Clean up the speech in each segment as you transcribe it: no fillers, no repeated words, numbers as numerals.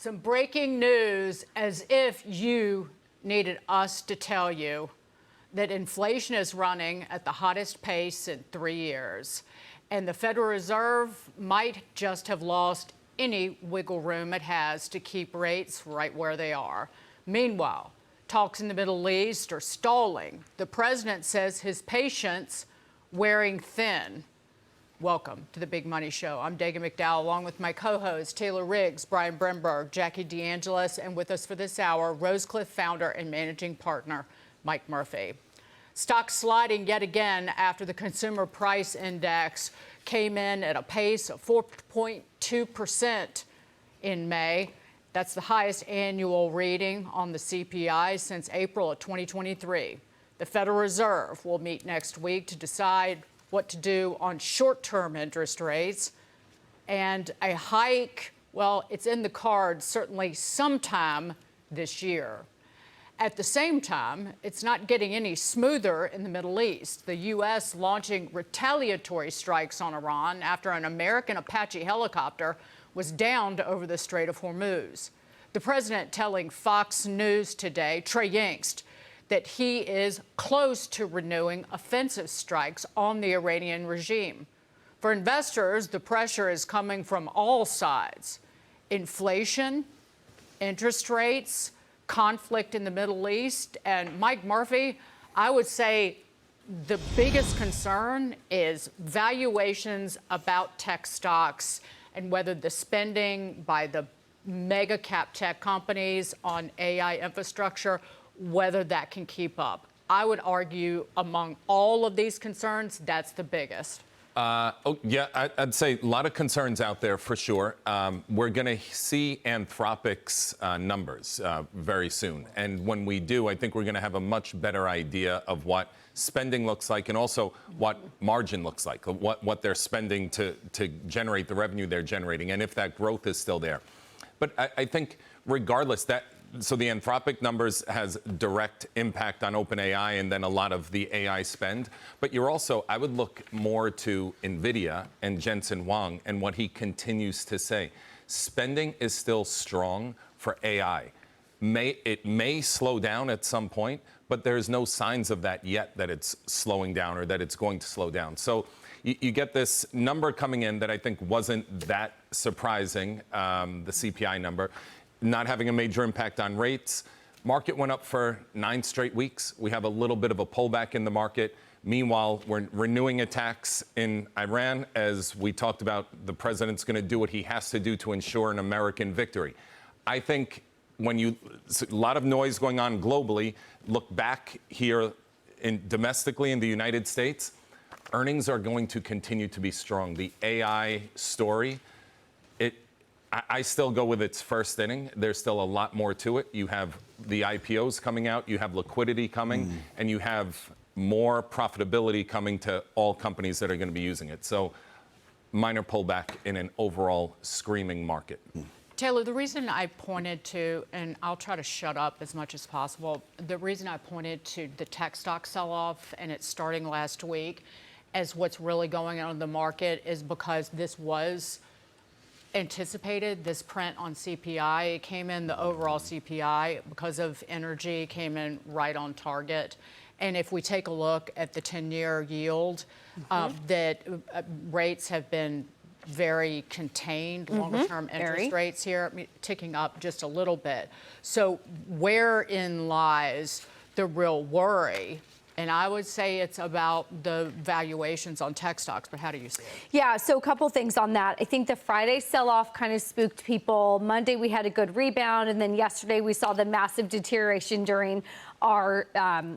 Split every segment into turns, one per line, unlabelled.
Some breaking news, as if you needed us to tell you that inflation is running at the hottest pace in 3 years. And the Federal Reserve might just have lost any wiggle room it has to keep rates right where they are. Meanwhile, talks in the Middle East are stalling. The president says his patience wearing thin. Welcome to the Big Money Show. I'm Dagan McDowell, along with my co-hosts Taylor Riggs, Brian Bremberg, Jackie DeAngelis, and with us for this hour, Rosecliff founder and managing partner Mike Murphy. Stocks sliding yet again after the Consumer Price Index came in at a pace of 4.2% in May. That's the highest annual reading on the CPI since April of 2023. The Federal Reserve will meet next week to decide what to do on short-term interest rates, and a hike, well, it's in the cards certainly sometime this year. At the same time, it's not getting any smoother in the Middle East. The U.S. launching retaliatory strikes on Iran after an American Apache helicopter was downed over the Strait of Hormuz. The president telling Fox News today, Trey Yingst, that he is close to renewing offensive strikes on the Iranian regime. For investors, the pressure is coming from all sides. Inflation, interest rates, conflict in the Middle East, and Mike Murphy, I would say the biggest concern is valuations about tech stocks and whether the spending by the mega cap tech companies on AI infrastructure, whether that can keep up. I would argue among all of these concerns, that's the biggest.
I'd say a lot of concerns out there for sure. We're going to see Anthropic's numbers very soon. And when we do, I think we're going to have a much better idea of what spending looks like and also what margin looks like, what they're spending to generate the revenue they're generating, and if that growth is still there. But I think regardless, so the Anthropic numbers has direct impact on OpenAI and then a lot of the AI spend. But you're also, I would look more to NVIDIA and Jensen Huang and what he continues to say. Spending is still strong for AI. It may slow down at some point, but there's no signs of that yet that it's slowing down or that it's going to slow down. So you get this number coming in that I think wasn't that surprising, the CPI number, not having a major impact on rates. Market went up for 9 straight weeks. We have a little bit of a pullback in the market. Meanwhile, we're renewing attacks in Iran. As we talked about, the president's going to do what he has to do to ensure an American victory. I think a lot of noise going on globally, look back here domestically in the United States, earnings are going to continue to be strong. The AI story, I still go with its first inning. There's still a lot more to it. You have the IPOs coming out, you have liquidity coming, and you have more profitability coming to all companies that are going to be using it. So minor pullback in an overall screaming market.
Taylor, the reason I pointed to, and I'll try to shut up as much as possible, the reason I pointed to the tech stock sell-off and it's starting last week as what's really going on in the market is because this was anticipated, this print on CPI. It came in, the overall CPI, because of energy, came in right on target. And if we take a look at the 10-year yield, that rates have been very contained, longer-term interest rates here, ticking up just a little bit. So wherein lies the real worry? And I would say it's about the valuations on tech stocks, but how do you see it?
Yeah, so a couple things on that. I think the Friday sell-off kind of spooked people. Monday we had a good rebound, and then yesterday we saw the massive deterioration during our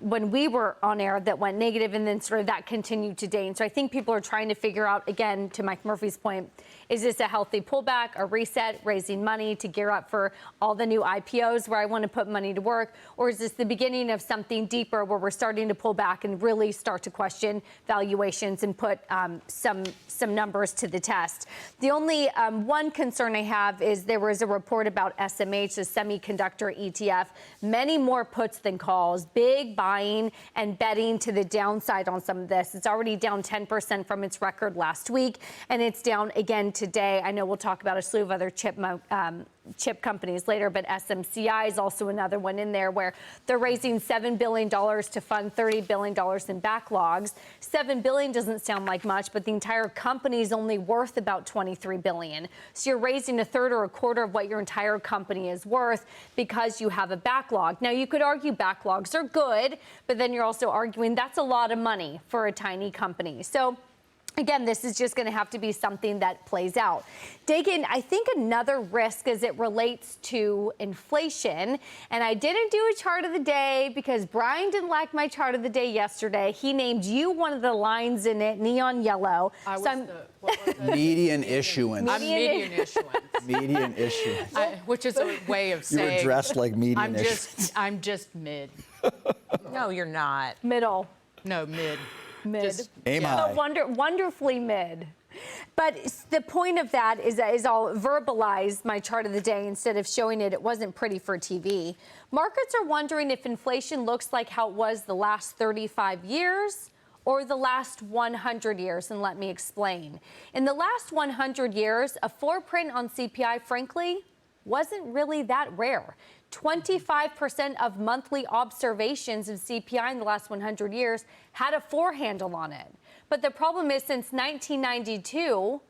when we were on air that went negative, and then sort of that continued today. And so I think people are trying to figure out, again, to Mike Murphy's point, is this a healthy pullback, a reset, raising money to gear up for all the new IPOs where I want to put money to work? Or is this the beginning of something deeper where we're starting to pull back and really start to question valuations and put some numbers to the test? The only one concern I have is there was a report about SMH, the semiconductor ETF, many more puts than calls, big buying and betting to the downside on some of this. It's already down 10% from its record last week, and it's down again today. I know we'll talk about a slew of other chip chip companies later, but SMCI is also another one in there where they're raising $7 billion to fund $30 billion in backlogs. $7 billion doesn't sound like much, but the entire company is only worth about $23 billion. So you're raising a third or a quarter of what your entire company is worth because you have a backlog. Now, you could argue backlogs are good, but then you're also arguing that's a lot of money for a tiny company. So again, this is just going to have to be something that plays out. Dagan, I think another risk as it relates to inflation, and I didn't do a chart of the day because Brian didn't like my chart of the day yesterday. He named you one of the lines in it, neon yellow.
What was it?
Median issuance.
I'm median issuance.
Median issuance.
Which is a way of
You
saying
were dressed like median issuance.
I'm just mid.
No, you're not.
Middle.
No, mid.
Mid.
Just-
Aim
yeah.
high.
Wonderfully mid. But the point of that is I'll verbalize my chart of the day instead of showing it. It wasn't pretty for TV. Markets are wondering if inflation looks like how it was the last 35 years or the last 100 years, and let me explain. In the last 100 years, a 4 print on CPI, frankly, wasn't really that rare. 25% of monthly observations of CPI in the last 100 years had a 4 handle on it. But the problem is since 1992,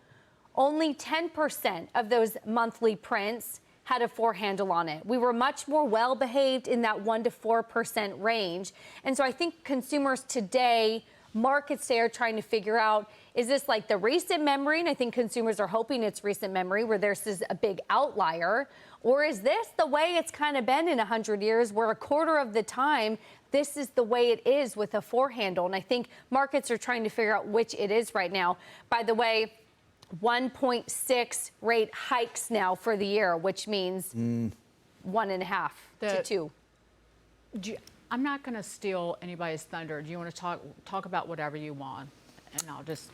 only 10% of those monthly prints had a 4 handle on it. We were much more well behaved in that 1 to 4% range. And so I think consumers today, markets today are trying to figure out, is this like the recent memory? And I think consumers are hoping it's recent memory where this is a big outlier. Or is this the way it's kind of been in 100 years where a quarter of the time, this is the way it is with a 4 handle? And I think markets are trying to figure out which it is right now. By the way, 1.6 rate hikes now for the year, which means 1.5 to 2.
I'm not going to steal anybody's thunder. Do you want to talk about whatever you want? And I'll just...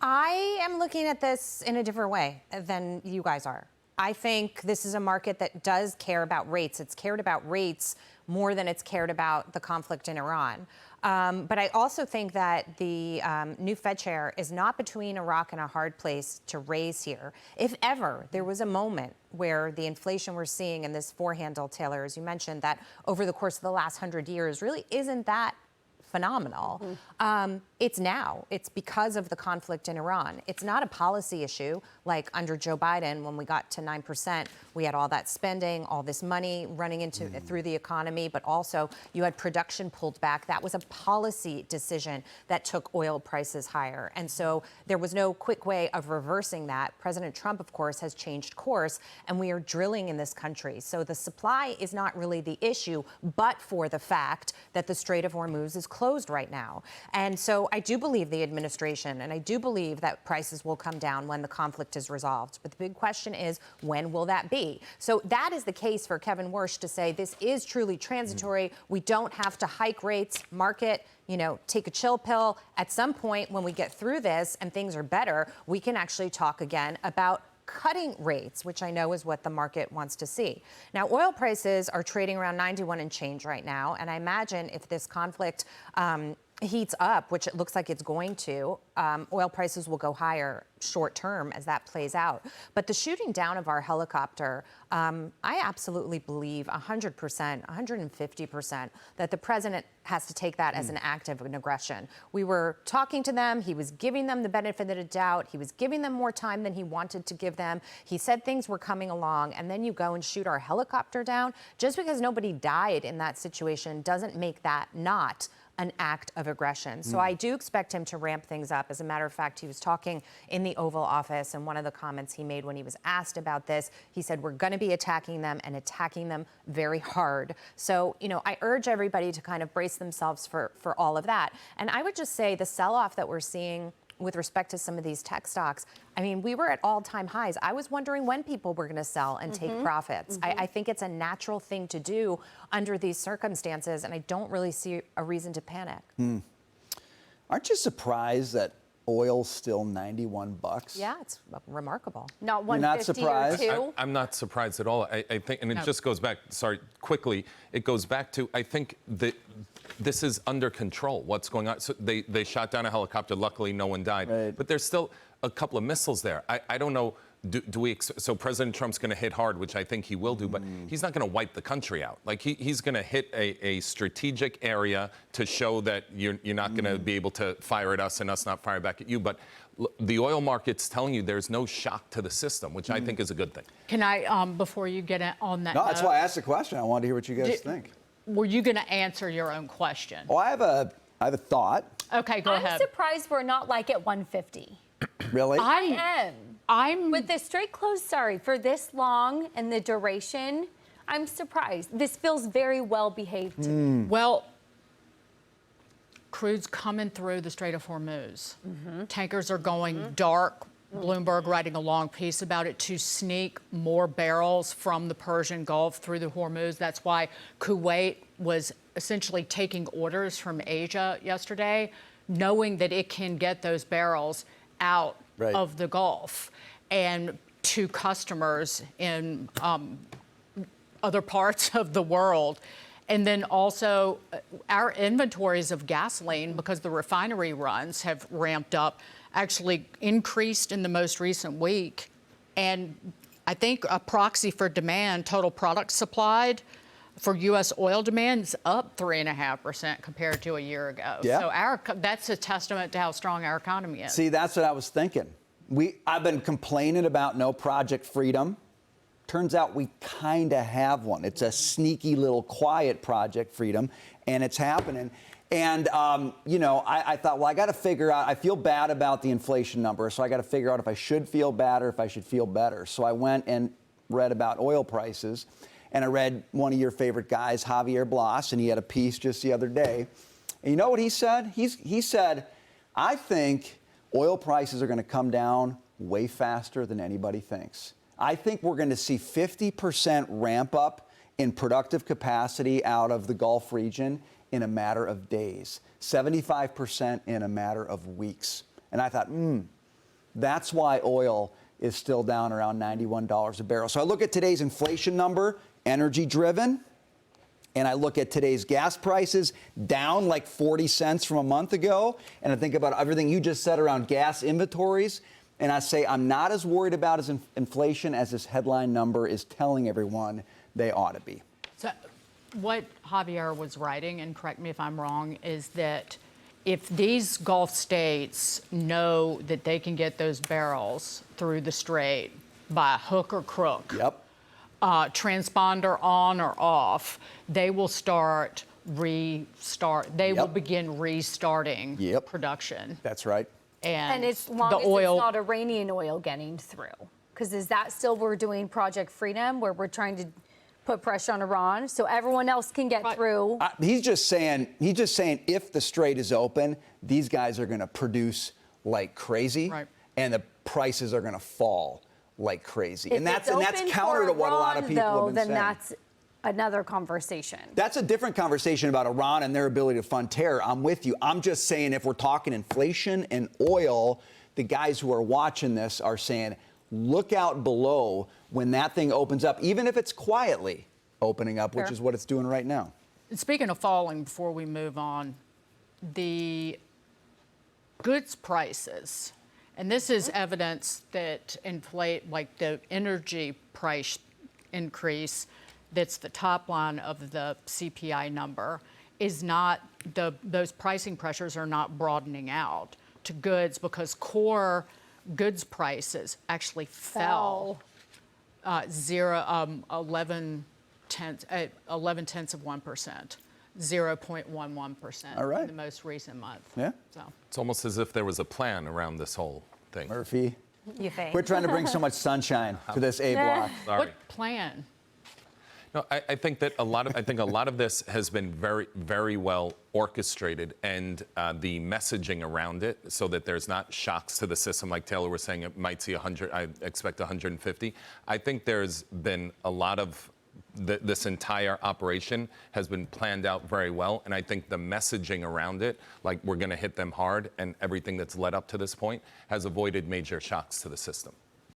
I am looking at this in a different way than you guys are. I think this is a market that does care about rates. It's cared about rates more than it's cared about the conflict in Iran. But I also think that the new Fed chair is not between a rock and a hard place to raise here. If ever there was a moment where the inflation we're seeing in this 4 handle, Taylor, as you mentioned, that over the course of the last 100 years really isn't that phenomenal. It's now. It's because of the conflict in Iran. It's not a policy issue like under Joe Biden when we got to 9%. We had all that spending, all this money running into through the economy, but also you had production pulled back. That was a policy decision that took oil prices higher. And so there was no quick way of reversing that. President Trump, of course, has changed course, and we are drilling in this country. So the supply is not really the issue, but for the fact that the Strait of Hormuz is closed right now. And so I do believe the administration, and I do believe that prices will come down when the conflict is resolved. But the big question is, when will that be? So that is the case for Kevin Warsh to say this is truly transitory. We don't have to hike rates, market, take a chill pill. At some point when we get through this and things are better, we can actually talk again about cutting rates, which I know is what the market wants to see. Now, oil prices are trading around 91 and change right now. And I imagine if this conflict heats up, which it looks like it's going to, oil prices will go higher short term as that plays out. But the shooting down of our helicopter, I absolutely believe 100%, 150% that the president has to take that as an act of an aggression. We were talking to them. He was giving them the benefit of the doubt. He was giving them more time than he wanted to give them. He said things were coming along, and then you go and shoot our helicopter down. Just because nobody died in that situation doesn't make that not an act of aggression. So I do expect him to ramp things up. As a matter of fact, he was talking in the Oval Office, and one of the comments he made when he was asked about this, he said, we're going to be attacking them and attacking them very hard. So, I urge everybody to kind of brace themselves for all of that. And I would just say the sell-off that we're seeing with respect to some of these tech stocks, I mean, we were at all-time highs. I was wondering when people were going to sell and take profits. I think it's a natural thing to do under these circumstances, and I don't really see a reason to panic.
Aren't you surprised that oil's still 91 bucks?
Yeah, it's remarkable.
Not
You're not
150
surprised?
or 2.
I'm not surprised at all. I think, and it just goes back, sorry, quickly, it goes back to, I think that this is under control, what's going on. So they shot down a helicopter. Luckily, no one died.
Right.
But there's still a couple of missiles there. I don't know So President Trump's going to hit hard, which I think he will do, but he's not going to wipe the country out. Like he's going to hit a strategic area to show that you're not going to be able to fire at us and us not fire back at you. But the oil market's telling you there's no shock to the system, which I think is a good thing.
Can I, before you get on that
No, that's
note,
why I asked the question. I wanted to hear what you guys think.
were you going to answer your own question?
Oh, I have a thought.
Okay, go
I'm
ahead.
surprised we're not like at 150.
Really?
I'm
With the straight close, for this long and the duration, I'm surprised. This feels very well behaved to me.
Well, crude's coming through the Strait of Hormuz. Tankers are going dark. Bloomberg writing a long piece about it to sneak more barrels from the Persian Gulf through the Hormuz. That's why Kuwait was essentially taking orders from Asia yesterday, knowing that it can get those barrels out of the Gulf and to customers in other parts of the world. And then also our inventories of gasoline, because the refinery runs have ramped up, actually increased in the most recent week. And I think a proxy for demand, total products supplied for U.S. oil demand is up 3.5% compared to a year ago.
Yeah.
So that's a testament to how strong our economy is.
See, that's what I was thinking. I've been complaining about no project freedom. Turns out we kind of have one. It's a sneaky little quiet project freedom, and it's happening. And, I thought, well, I got to figure out, I feel bad about the inflation number, so I got to figure out if I should feel bad or if I should feel better. So I went and read about oil prices, and I read one of your favorite guys, Javier Blas, and he had a piece just the other day. And you know what he said? He said, I think oil prices are going to come down way faster than anybody thinks. I think we're going to see 50% ramp up in productive capacity out of the Gulf region in a matter of days, 75% in a matter of weeks. And I thought, that's why oil is still down around $91 a barrel. So I look at today's inflation number, energy driven, and I look at today's gas prices down like 40 cents from a month ago, and I think about everything you just said around gas inventories, and I say I'm not as worried about inflation as this headline number is telling everyone they ought to be.
So what Javier was writing, and correct me if I'm wrong, is that if these Gulf states know that they can get those barrels through the strait by hook or crook, transponder on or off, they will will begin restarting production.
That's right.
And
as long as it's not Iranian oil getting through. Because is that still we're doing Project Freedom, where we're trying to put pressure on Iran so everyone else can get through?
He's just saying if the strait is open, these guys are going to produce like crazy, and the prices are going to fall like crazy. And that's counter to what a lot of people have been saying.
Then that's another conversation.
That's a different conversation about Iran and their ability to fund terror. I'm with you. I'm just saying if we're talking inflation and oil, the guys who are watching this are saying, look out below when that thing opens up, even if it's quietly opening up, which is what it's doing right now.
Speaking of falling, before we move on, the goods prices, and this is evidence that the energy price increase, that's the top line of the CPI number, is not, those pricing pressures are not broadening out to goods, because core goods prices actually fell 11 tenths of 1%, 0.11% in the most recent month.
Yeah.
So
It's almost as if there was a plan around this whole thing.
Murphy,
You think?
quit trying to bring so much sunshine to this A block.
Sorry.
what plan?
No, I think that a lot of this has been very, very well orchestrated, and the messaging around it, so that there's not shocks to the system. Like Taylor was saying, it might see 100. I expect 150. I think there's been a lot of this entire operation has been planned out very well, and I think the messaging around it, like we're going to hit them hard, and everything that's led up to this point, has avoided major shocks to the system.